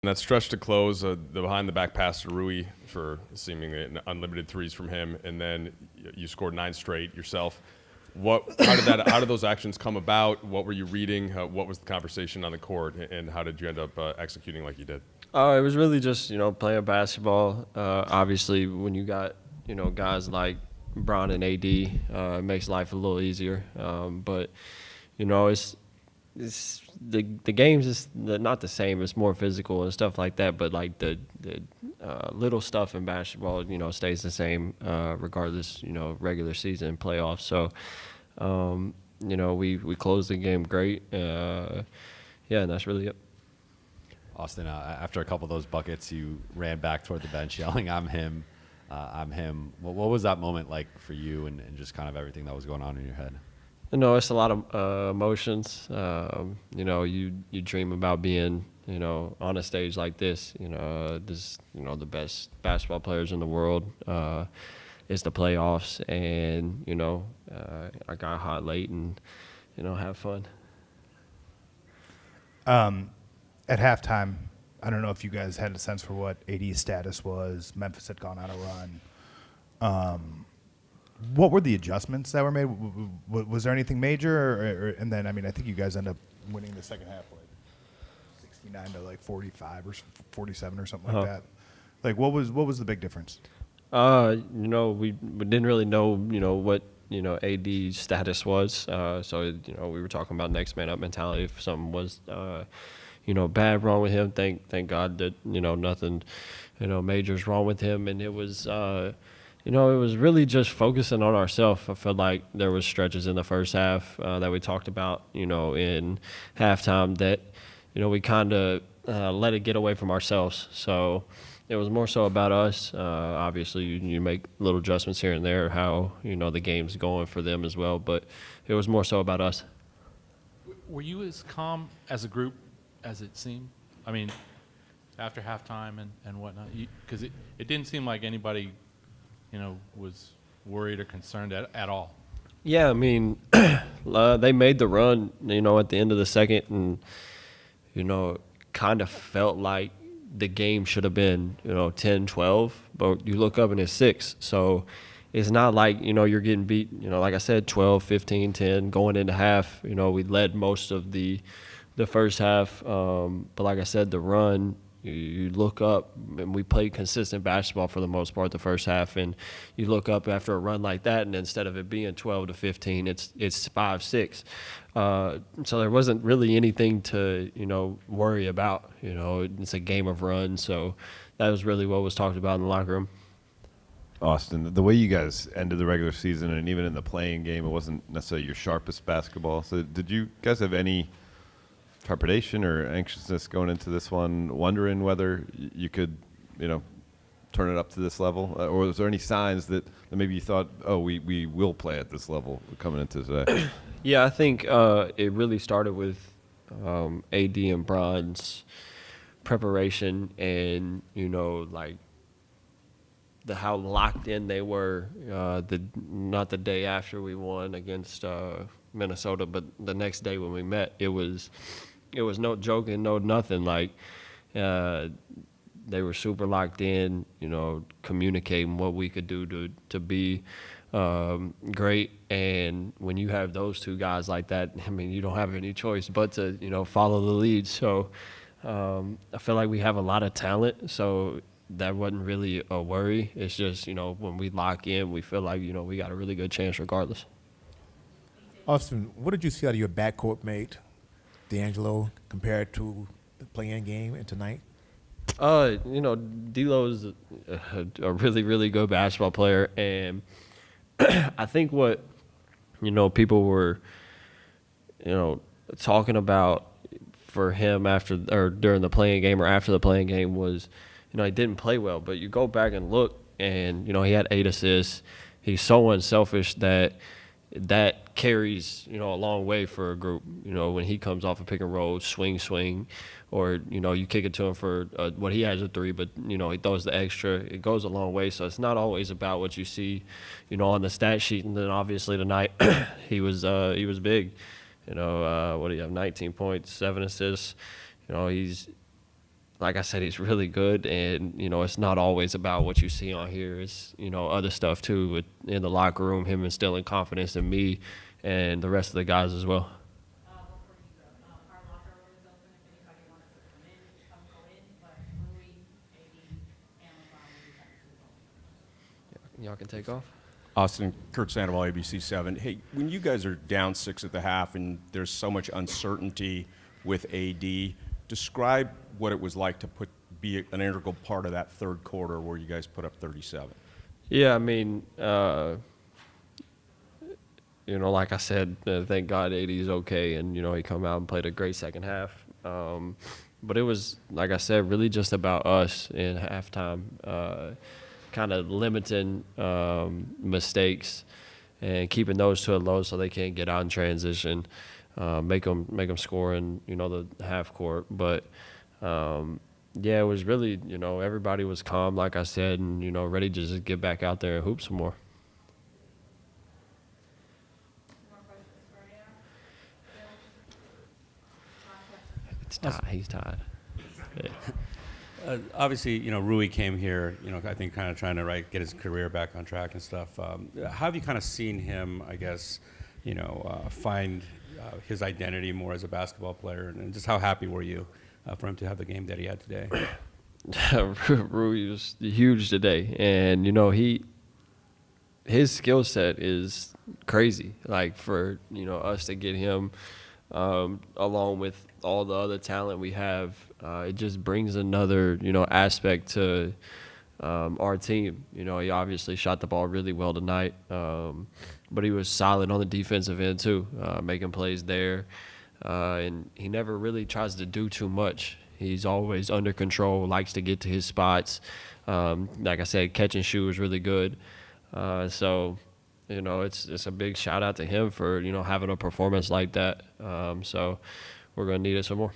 And that stretch to close, the behind-the-back pass to Rui for seemingly unlimited threes from him, and then you scored 9 straight yourself. How did those actions come about? What were you reading? What was the conversation on the court, and how did you end up executing like you did? It was really just, playing basketball. Obviously, when you got, guys like Bron and AD, it makes life a little easier. But, it's the games is not the same. It's more physical and stuff like that. But like the little stuff in basketball, stays the same regardless. Regular season, playoffs. So, we closed the game great. And that's really it. Austin, after a couple of those buckets, you ran back toward the bench yelling, "I'm him, I'm him." What was that moment like for you, and just kind of everything that was going on in your head? It's a lot of emotions. You dream about being, on a stage like this. The best basketball players in the world. It's the playoffs, and I got hot late, and have fun. At halftime, I don't know if you guys had a sense for what AD's status was. Memphis had gone on a run. What were the adjustments that were made? Was there anything major? And then, I think you guys end up winning the second half, 69 to 45 or 47 or something like that. Like, what was the big difference? We didn't really know, what, AD's status was. So, we were talking about next man up mentality. If something was, bad wrong with him, thank God that, nothing, major's wrong with him. And it was, it was really just focusing on ourselves. I felt like there was stretches in the first half that we talked about, in halftime that, we kind of let it get away from ourselves. So it was more so about us. Obviously, you make little adjustments here and there, how, the game's going for them as well. But it was more so about us. Were you as calm as a group as it seemed? After halftime and whatnot? Because it didn't seem like anybody was worried or concerned at all. Yeah, they made the run, at the end of the second, and, kind of felt like the game should have been, 10-12, but you look up and it's 6. So it's not like, you're getting beat, like I said, 12, 15, 10, going into half. We led most of the first half. But like I said, the run, you look up, and we played consistent basketball for the most part the first half, and you look up after a run like that, and instead of it being 12 to 15, it's 5-6. So there wasn't really anything to worry about. It's a game of runs, so that was really what was talked about in the locker room. Austin, the way you guys ended the regular season and even in the playing game, it wasn't necessarily your sharpest basketball. So did you guys have any trepidation or anxiousness going into this one, wondering whether you could, turn it up to this level? Or was there any signs that maybe you thought, we will play at this level coming into today? Yeah, I think it really started with AD and Bron's preparation and, how locked in they were. Not the day after we won against Minnesota, but the next day when we met, it was no joking, no nothing. They were super locked in, communicating what we could do to be great. And when you have those two guys like that, you don't have any choice but to, follow the lead. So I feel like we have a lot of talent. So that wasn't really a worry. It's just, when we lock in, we feel like, we got a really good chance regardless. Austin, what did you see out of your backcourt mate, D'Angelo, compared to the play-in game and tonight? D'Lo is a really, really good basketball player. And I think what, people were, talking about for him during the play-in game or after the play-in game was, he didn't play well. But you go back and look, and, he had 8 assists. He's so unselfish that carries, a long way for a group. When he comes off a pick and roll, swing, or, you kick it to him for what he has a 3, but, he throws the extra. It goes a long way. So it's not always about what you see, on the stat sheet. And then obviously tonight he was big. What do you have? 19 points, 7 assists. like I said, he's really good, and it's not always about what you see on here. It's other stuff too. In the locker room, him instilling confidence in me and the rest of the guys as well. Before you go, our locker room is open if anybody wants to come in, go in, but Rui, AD, and LeBron will be back to the Y'all can take off. Austin, Kurt Sandoval, ABC 7. Hey, when you guys are down 6 at the half and there's so much uncertainty with AD, describe what it was like to be an integral part of that third quarter where you guys put up 37. Yeah, I mean, like I said, thank God AD is okay, and he come out and played a great second half. But it was, like I said, really just about us in halftime, kind of limiting mistakes and keeping those to a low so they can't get out in transition, make them score in the half court. But yeah, it was really everybody was calm, like I said, and ready to just get back out there and hoop some more. More questions for you? It's tied. He's tied. Yeah. Obviously, Rui came here, I think kind of trying to get his career back on track and stuff. How have you kind of seen him, I guess, find his identity more as a basketball player, and just how happy were you for him to have the game that he had today? Rui was huge today, and his skill set is crazy. Like for us to get him, along with all the other talent we have, it just brings another aspect to our team. He obviously shot the ball really well tonight, but he was solid on the defensive end too, making plays there, and he never really tries to do too much. He's always under control, likes to get to his spots. Like I said, catch and shoot was really good. So, it's a big shout out to him for having a performance like that. So we're gonna need it some more.